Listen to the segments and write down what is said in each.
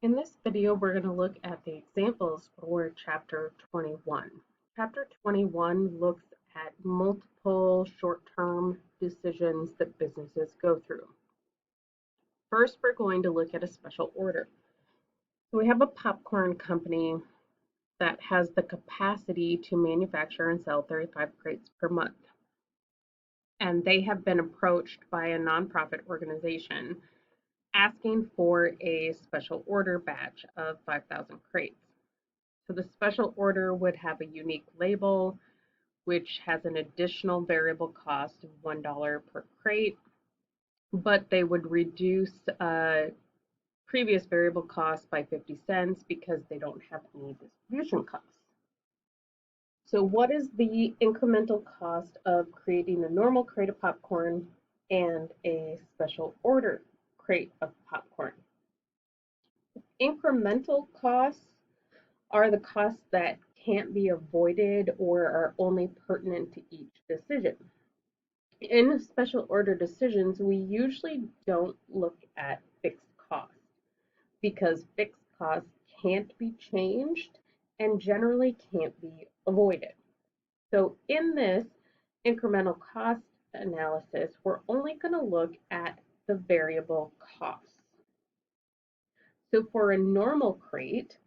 In this video, we're going to look at the examples for Chapter 21. Chapter 21 looks at multiple short-term decisions that businesses go through. First, we're going to look at a special order. So we have a popcorn company that has the capacity to manufacture and sell 35 crates per month. And they have been approached by a nonprofit organization asking for a special order batch of 5,000 crates. So the special order would have a unique label, which has an additional variable cost of $1 per crate, but they would reduce previous variable costs by 50 cents because they don't have any distribution costs. So what is the incremental cost of creating a normal crate of popcorn and a special order crate of popcorn? Incremental costs are the costs that can't be avoided or are only pertinent to each decision. In special order decisions, we usually don't look at fixed costs because fixed costs can't be changed and generally can't be avoided. So in this incremental cost analysis, we're only going to look at the variable costs. So for a normal crate,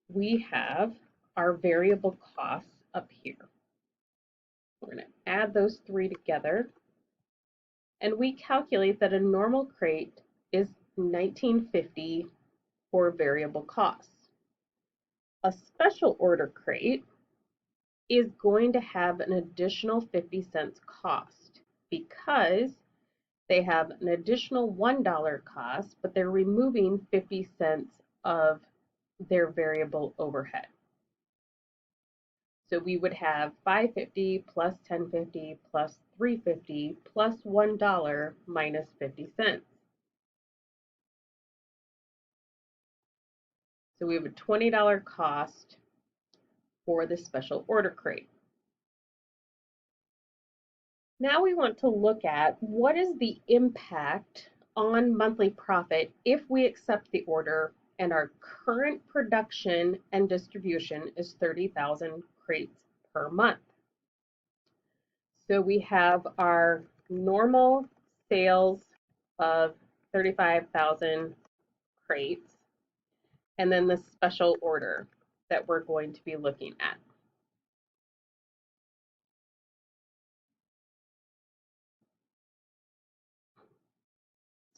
we have our variable costs up here. We're going to add those three together, and we calculate that a normal crate is $19.50 for variable costs. A special order crate is going to have an additional 50 cents cost because they have an additional $1 cost, but they're removing 50 cents of their variable overhead. So we would have $5.50 plus $10.50 plus $3.50 plus $1 minus 50 cents. So we have a $20 cost for the special order crate. Now we want to look at what is the impact on monthly profit if we accept the order and our current production and distribution is 30,000 crates per month. So we have our normal sales of 35,000 crates and then the special order that we're going to be looking at.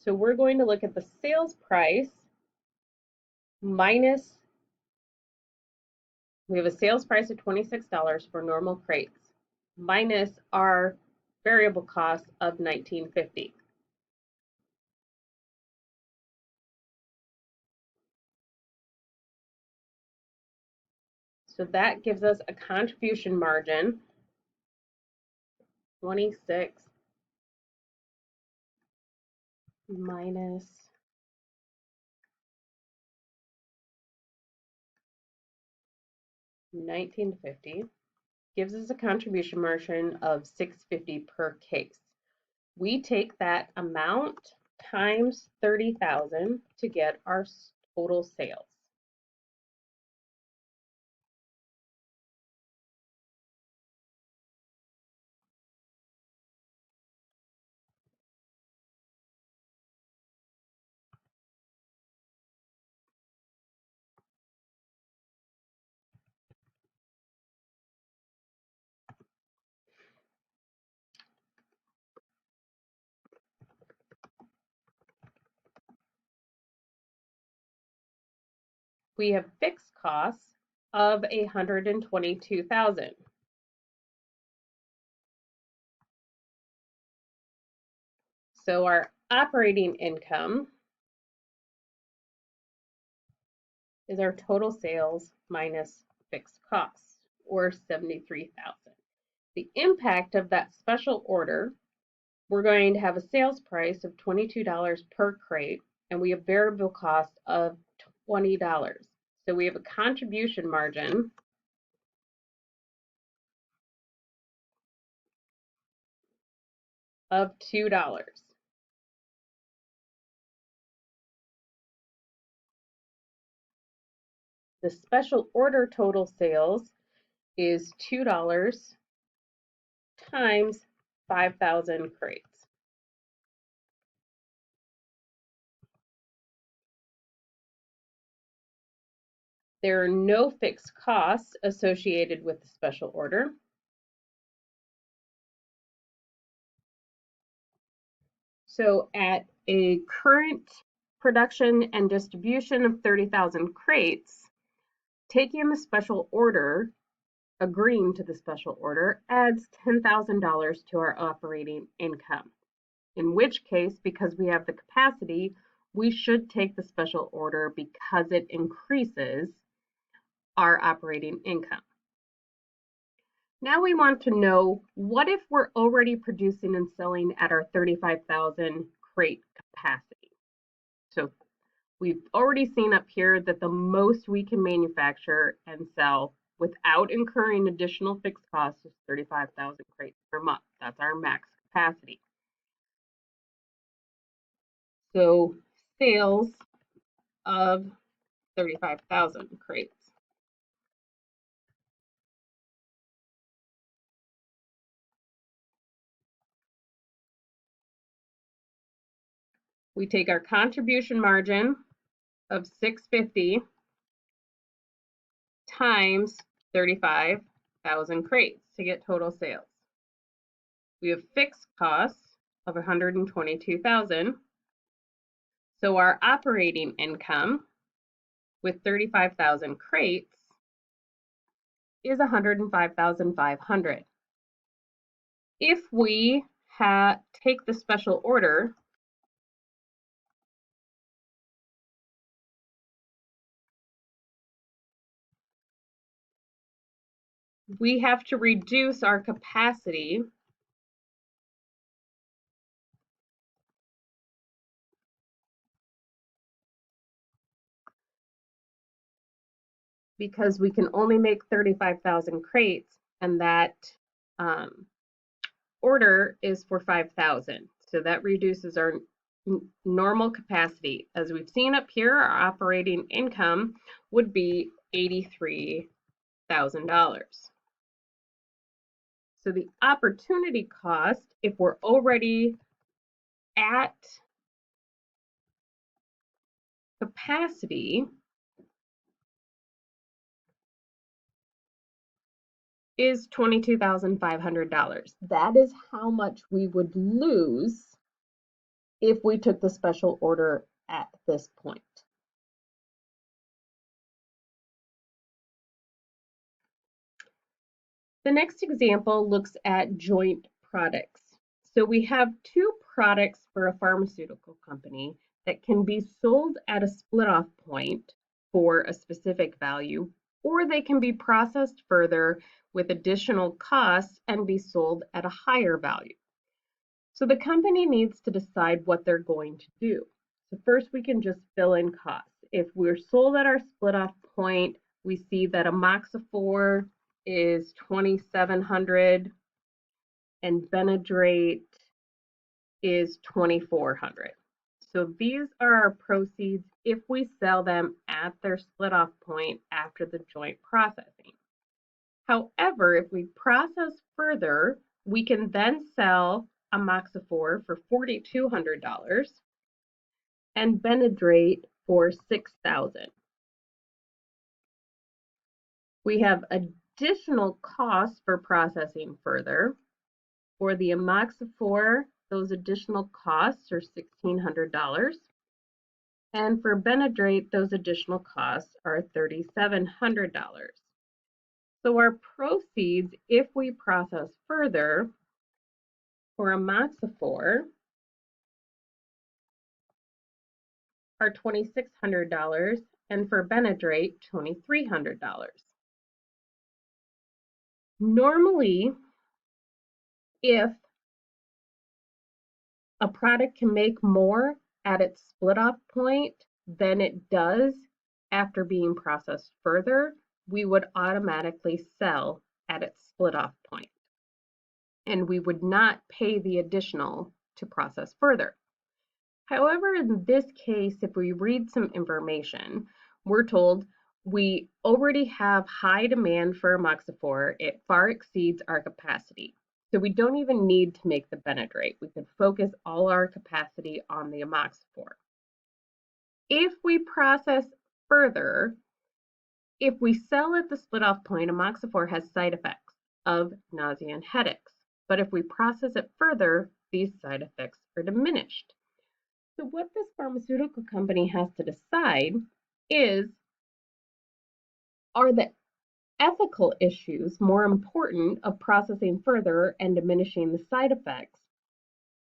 So we're going to look at the sales price minus, we have a sales price of $26 for normal crates, minus our variable cost of $19.50. So that gives us a contribution margin, 26 minus 19.50 gives us a contribution margin of $6.50 per case. We take that amount times 30,000 to get our total sales. We have fixed costs of 122,000. So our operating income is our total sales minus fixed costs, or 73,000. The impact of that special order, we're going to have a sales price of $22 per crate, and we have variable cost of $20. So we have a contribution margin of $2. The special order total sales is $2 times 5,000 crates. There are no fixed costs associated with the special order. So at a current production and distribution of 30,000 crates, taking the special order, agreeing to the special order, adds $10,000 to our operating income. In which case, because we have the capacity, we should take the special order because it increases our operating income. Now we want to know, what if we're already producing and selling at our 35,000 crate capacity? So we've already seen up here that the most we can manufacture and sell without incurring additional fixed costs is 35,000 crates per month. That's our max capacity. So sales of 35,000 crates. We take our contribution margin of $650 times 35,000 crates to get total sales. We have fixed costs of 122,000. So our operating income with 35,000 crates is 105,500. If we take the special order, we have to reduce our capacity because we can only make 35,000 crates, and that order is for 5,000. So that reduces our normal capacity. As we've seen up here, our operating income would be $83,000. So the opportunity cost, if we're already at capacity, is $22,500. That is how much we would lose if we took the special order at this point. The next example looks at joint products. So we have two products for a pharmaceutical company that can be sold at a split-off point for a specific value, or they can be processed further with additional costs and be sold at a higher value. So the company needs to decide what they're going to do. So first we can just fill in costs. If we're sold at our split-off point, we see that amoxicillin is $2,700 and Benedrate is $2,400. So these are our proceeds if we sell them at their split-off point after the joint processing. However, if we process further, we can then sell amoxicillin for $4,200 and Benedrate for $6,000. We have additional costs for processing further. For the amoxicillin, those additional costs are $1,600. And for Benedrate, those additional costs are $3,700. So our proceeds, if we process further, for amoxicillin are $2,600 and for Benedrate, $2,300. Normally, if a product can make more at its split-off point than it does after being processed further, we would automatically sell at its split-off point, and we would not pay the additional to process further. However, in this case, if we read some information, we're told We already have high demand for amoxicillin. It far exceeds our capacity. So we don't even need to make the Benadryl. We could focus all our capacity on the amoxicillin. If we process further, if we sell at the split off point, amoxicillin has side effects of nausea and headaches. But if we process it further, these side effects are diminished. So what this pharmaceutical company has to decide is, are the ethical issues more important of processing further and diminishing the side effects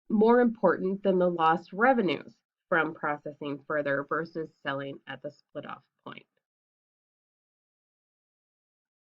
more important than the lost revenues from processing further versus selling at the split off point?